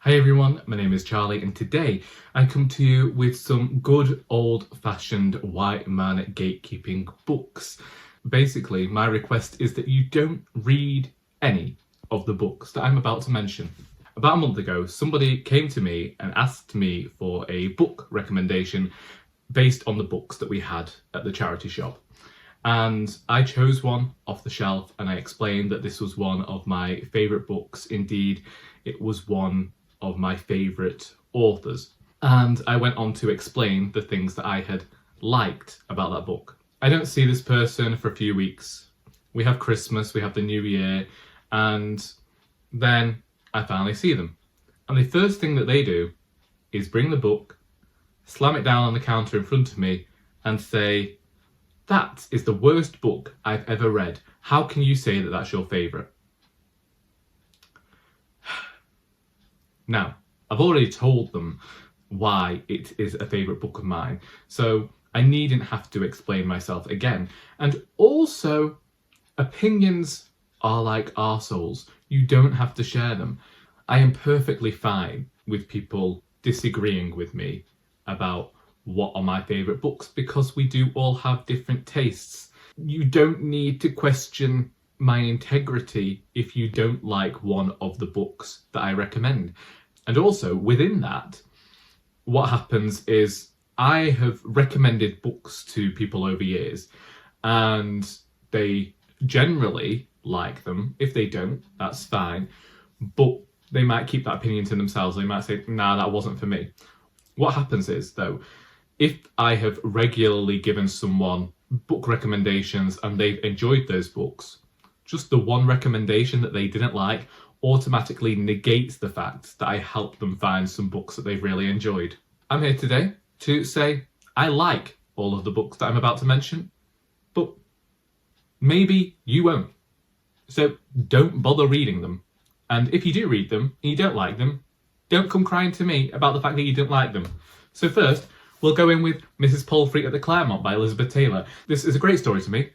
Hi everyone, my name is Charlie and today I come to you with some good old-fashioned white man gatekeeping books. Basically, my request is that you don't read any of the books that I'm about to mention. About a month ago, somebody came to me and asked me for a book recommendation based on the books that we had at the charity shop. And I chose one off the shelf and I explained that this was one of my favourite books. Indeed, it was one of my favourite authors. And I went on to explain the things that I had liked about that book. I don't see this person for a few weeks. We have Christmas, we have the New Year, and then I finally see them. And the first thing that they do is bring the book, slam it down on the counter in front of me, and say, "That is the worst book I've ever read. How can you say that that's your favourite?" Now, I've already told them why it is a favourite book of mine, so I needn't have to explain myself again. And also, opinions are like arseholes. You don't have to share them. I am perfectly fine with people disagreeing with me about what are my favourite books because we do all have different tastes. You don't need to question my integrity if you don't like one of the books that I recommend. And also within that, what happens is I have recommended books to people over years and they generally like them. If they don't, that's fine, but they might keep that opinion to themselves. They might say, "Nah, that wasn't for me." What happens is though, if I have regularly given someone book recommendations and they've enjoyed those books, just the one recommendation that they didn't like automatically negates the fact that I helped them find some books that they've really enjoyed. I'm here today to say I like all of the books that I'm about to mention, but maybe you won't. So don't bother reading them. And if you do read them and you don't like them, don't come crying to me about the fact that you didn't like them. So first, we'll go in with Mrs. Palfrey at the Clairmont by Elizabeth Taylor. This is a great story to me.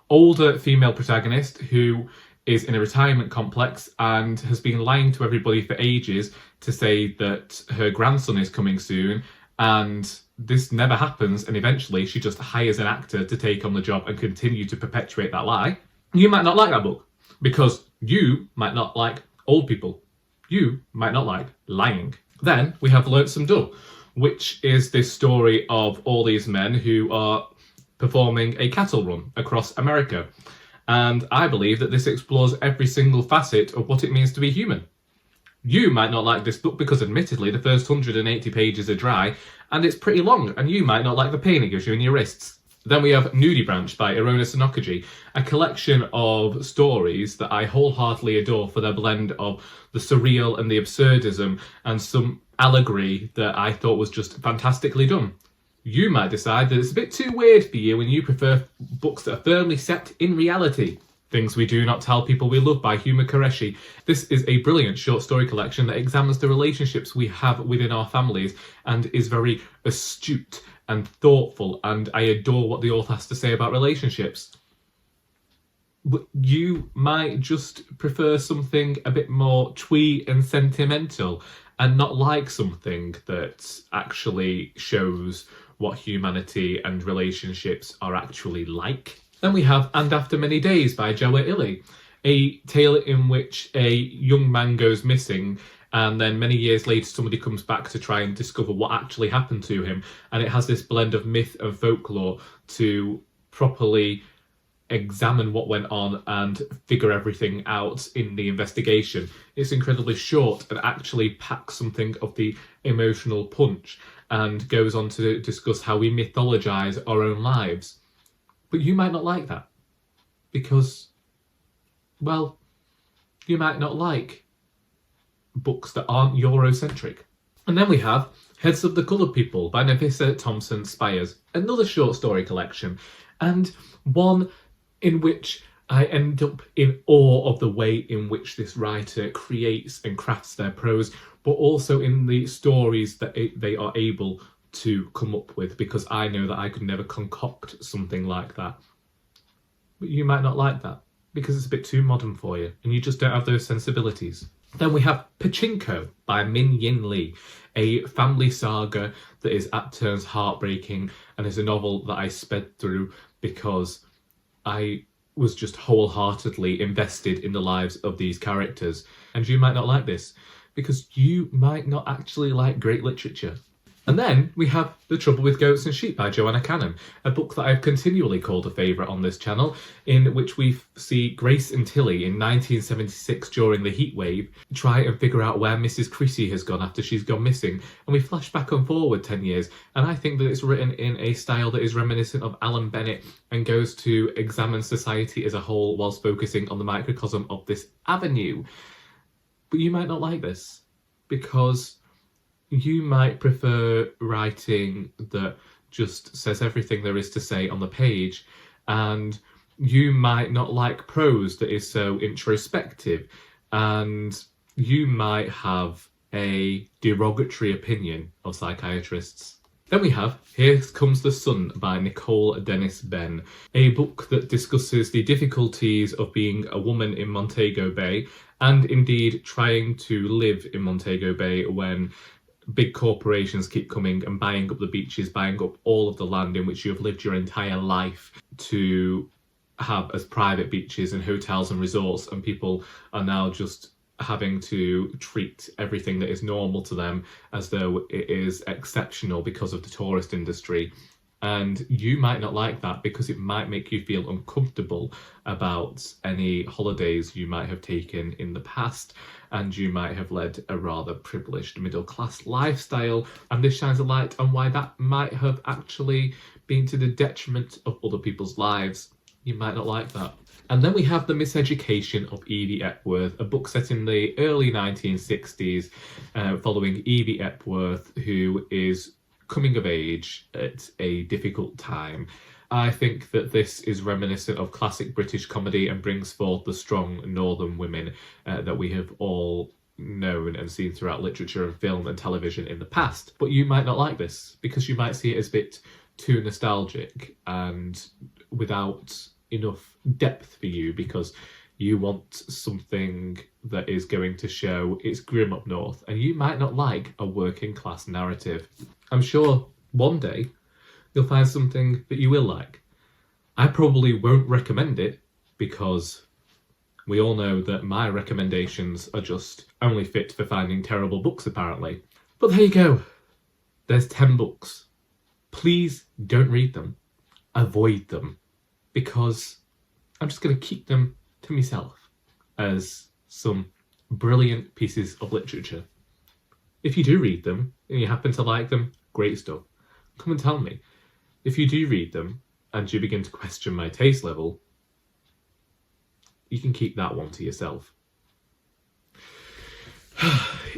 Older female protagonist who is in a retirement complex and has been lying to everybody for ages to say that her grandson is coming soon, and this never happens, and eventually she just hires an actor to take on the job and continue to perpetuate that lie. You might not like that book because you might not like old people. You might not like lying. Then we have Lonesome, which is this story of all these men who are performing a cattle run across America. And I believe that this explores every single facet of what it means to be human. You might not like this book because admittedly the first 180 pages are dry and it's pretty long, and you might not like the pain it gives you in your wrists. Then we have Nudibranch by Irenosen and Okojie, a collection of stories that I wholeheartedly adore for their blend of the surreal and the absurdism and some allegory that I thought was just fantastically done. You might decide that it's a bit too weird for you and you prefer books that are firmly set in reality. Things We Do Not Tell People We Love by Huma Qureshi. This is a brilliant short story collection that examines the relationships we have within our families and is very astute and thoughtful, and I adore what the author has to say about relationships. But you might just prefer something a bit more twee and sentimental and not like something that actually shows what humanity and relationships are actually like. Then we have And After Many Days by Jowhor, a tale in which a young man goes missing and then many years later somebody comes back to try and discover what actually happened to him, and it has this blend of myth and folklore to properly examine what went on and figure everything out in the investigation. It's incredibly short and actually packs something of the emotional punch and goes on to discuss how we mythologise our own lives. But you might not like that because, well, you might not like books that aren't Eurocentric. And then we have Heads of the Coloured People by Nafissa Thompson-Spires, another short story collection, and one in which I end up in awe of the way in which this writer creates and crafts their prose, but also in the stories that they are able to come up with, because I know that I could never concoct something like that. But you might not like that because it's a bit too modern for you and you just don't have those sensibilities. Then we have Pachinko by Min Jin Lee, a family saga that is at turns heartbreaking and is a novel that I sped through because I was just wholeheartedly invested in the lives of these characters. And you might not like this because you might not actually like great literature. And then we have The Trouble with Goats and Sheep by Joanna, a book that I've continually called a favourite on this channel, in which we see Grace and Tilly in 1976 during the heatwave try and figure out where Mrs. Qureshi has gone after she's gone missing. And we flash back and forward 10 years, and I think that it's written in a style that is reminiscent of Alan Bennett and goes to examine society as a whole whilst focusing on the microcosm of this avenue. But you might not like this, because you might prefer writing that just says everything there is to say on the page, and you might not like prose that is so introspective, and you might have a derogatory opinion of psychiatrists. Then we have Here Comes the Sun by Nicole Dennis-Benn, a book that discusses the difficulties of being a woman in Montego Bay, and indeed trying to live in Montego Bay when big corporations keep coming and buying up the beaches, buying up all of the land in which you have lived your entire life to have as private beaches and hotels and resorts, and people are now just having to treat everything that is normal to them as though it is exceptional because of the tourist industry. And you might not like that because it might make you feel uncomfortable about any holidays you might have taken in the past, and you might have led a rather privileged middle-class lifestyle, and this shines a light on why that might have actually been to the detriment of other people's lives. You might not like that. And then we have The Miseducation of Evie Epworth, a book set in the early 1960s, following Evie Epworth, who is coming of age at a difficult time. I think that this is reminiscent of classic British comedy and brings forth the strong northern women that we have all known and seen throughout literature and film and television in the past. But you might not like this because you might see it as a bit too nostalgic and without enough depth for you, because you want something that is going to show it's grim up north, and you might not like a working class narrative. I'm sure one day you'll find something that you will like. I probably won't recommend it because we all know that my recommendations are just only fit for finding terrible books, apparently. But there you go. There's 10 books. Please don't read them. Avoid them. Because I'm just going to keep them to myself as some brilliant pieces of literature. If you do read them and you happen to like them, great stuff. Come and tell me. If you do read them and you begin to question my taste level, you can keep that one to yourself.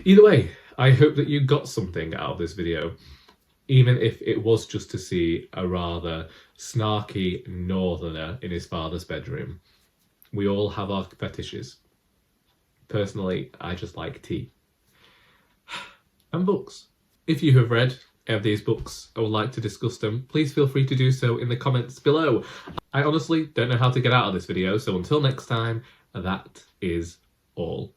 Either way, I hope that you got something out of this video, even if it was just to see a rather snarky northerner in his father's bedroom. We all have our fetishes. Personally, I just like tea. And books. If you have read any of these books or would like to discuss them, please feel free to do so in the comments below. I honestly don't know how to get out of this video, so until next time, that is all.